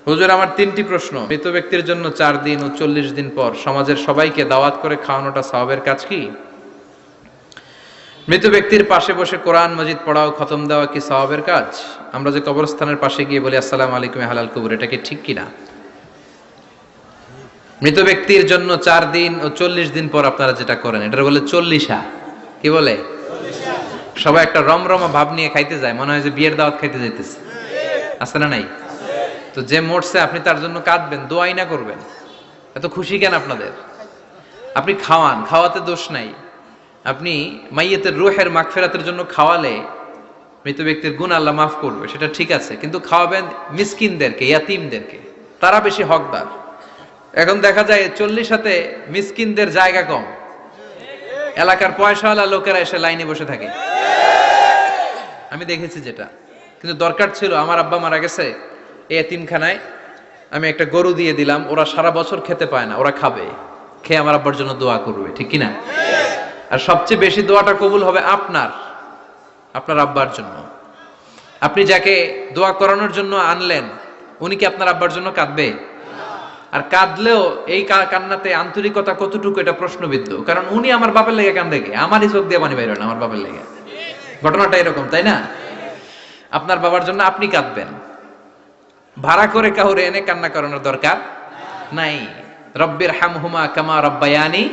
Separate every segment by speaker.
Speaker 1: হুজুর, আমার 3টি প্রশ্ন। মৃত ব্যক্তির জন্য 4 দিন ও 40 দিন পর সমাজের সবাইকে দাওয়াত করে খাওয়ানোটা সওয়াবের কাজ কি? মৃত ব্যক্তির পাশে বসে কোরআন মাজিদ পড়া ও খতম দেওয়া কি সওয়াবের কাজ? আমরা যে কবরস্থানের পাশে গিয়ে বলি আসসালামু আলাইকুম হালাল কবর, এটা কি ঠিক কিনা? মৃত ব্যক্তির জন্য 4 দিন ও 40 দিন পর আপনারা যেটা করেন এটা বলে 40 কি বলে? সবাই একটা রমরমা ভাব নিয়ে খাইতে যায়, মনে হয় যে বিয়ের দাওয়াত খাইতে যাইতেছে। আছে না নাই? তো যে মরছে আপনি তার জন্য কাঁদবেন, দোয়াই না করবেন, এত খুশি কেন আপনাদের? আপনি খাওয়ান, খাওয়াতে দোষ নাই। আপনি মাইয়েতের রুহের মাগফিরাতের জন্য খাওয়ালে মৃত ব্যক্তির গুনাহ আল্লাহ মাফ করবে, সেটা ঠিক আছে, কিন্তু খাওয়াবেন মিসকিনদেরকে, ইয়াতিমদেরকে, তারা বেশি হকদার। এখন দেখা যায় 40 মিসকিনদের জায়গা কম, এলাকার পয়সাওয়ালা লোকেরা এসে লাইনে বসে থাকে। আমি দেখেছি যেটা, কিন্তু দরকার ছিল আমার আব্বা মারা গেছে, এই এতিমখানায় আমি একটা গরু দিয়ে দিলাম, ওরা সারা বছর খেতে পায় না, ওরা খাবে, খেয়ে আমার আব্বার জন্য দোয়া করবে, ঠিক কিনা? আর সবচেয়ে বেশি দোয়াটা কবুল হবে আপনার আব্বার জন্য। আপনি যাকে দোয়া করানোর জন্য আনলেন, উনি কি আপনার আব্বার জন্য কাঁদবে? আর কাঁদলেও এই কান্নাতে আন্তরিকতা কতটুকু, এটা প্রশ্নবিদ্ধ। কারণ উনি আমার বাপের লেগে কান্দে, আমারই চোখ দিয়ে পানি বের হয় না আমার বাপের লেগে। ঘটনাটা এরকম, তাই না? আপনার বাবার জন্য আপনি কাঁদবেন, ভাড়া করে কাউরে এনে কান্না করানোর দরকার নাই। রব্বির হামহুমা কামা রব্বায়ানি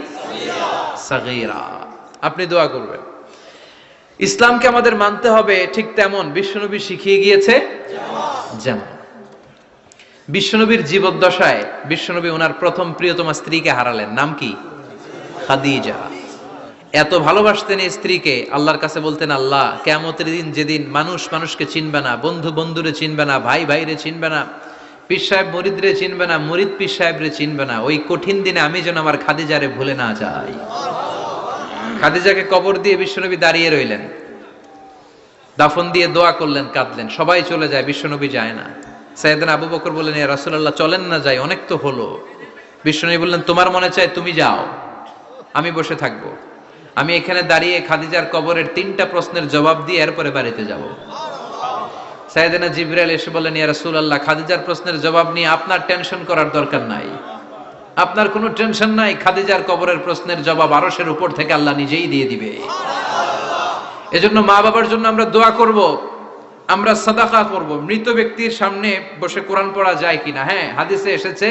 Speaker 1: সাগীরা, আপনি দোয়া করবেন। ইসলামকে আমাদের মানতে হবে ঠিক তেমন বিশ্বনবী শিখিয়ে গিয়েছে যেমন। বিশ্বনবীর জীবদ্দশায় বিশ্বনবী ওনার প্রথম প্রিয়তমা স্ত্রীকে হারালেন, নাম কি? খাদিজা। এত ভালোবাসতেন এই স্ত্রীকে, আল্লাহর কাছে বলতেন, আল্লাহ কিয়ামতের দিন যেদিন মানুষ মানুষকে চিনবে না, বন্ধু বন্ধুরে চিনবে না, ভাই ভাইরে চিনবে না, পীর সাহেব মুরিদরে চিনবে না, মুরিদ পীর সাহেবরে চিনবে না, ওই কঠিন দিনে আমি যেন আমার খাদিজারে ভুলে না যাই। খাদিজাকে কবর দিয়ে বিশ্বনবী দাঁড়িয়ে রইলেন, দাফন দিয়ে দোয়া করলেন, কাঁদলেন, সবাই চলে যায়, বিশ্বনবী যায় না। সাইয়েদনা আবু বকর বললেন, ইয়া রাসূলুল্লাহ চলেন না, যাই, অনেক তো হলো। বিশ্বনবী বললেন, তোমার মনে চায় তুমি যাও, আমি বসে থাকবো। আমি এখানে দাঁড়িয়ে খাদিজার কবরের 3টা প্রশ্নের জবাব দিয়ে এরপরে বাড়িতে যাব। সাইয়েদনা জিবরাইল এসে বললেন, ইয়া রাসূলুল্লাহ খাদিজার প্রশ্নের জবাব নিয়ে আপনার টেনশন করার দরকার নাই, আপনার কোনো টেনশন নাই, খাদিজার কবরের প্রশ্নের জবাব আরশের উপর থেকে আল্লাহ নিজেই দিয়ে দিবে। এজন্য মা বাবার জন্য আমরা দোয়া করব, আমরা সাদাকা করব। মৃত ব্যক্তির সামনে বসে কোরআন পড়া যায় কিনা? হ্যাঁ, হাদিসে এসেছে,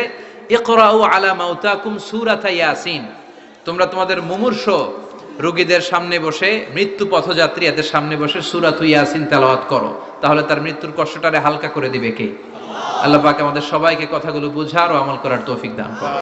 Speaker 1: ইকরাউ আলা মাউতাকুম সূরাতা ইয়াসিন, তোমরা তোমাদের মুমূর্ষ রোগীদের সামনে বসে, মৃত্যু পথযাত্রী এদের সামনে বসে সূরাতু ইয়াসিন তেলাওয়াত করো, তাহলে তার মৃত্যুর কষ্টটারে হালকা করে দিবে কে? আল্লাহ পাক আমাদের সবাইকে কথাগুলো বুঝার ও আমল করার তৌফিক দান করুন।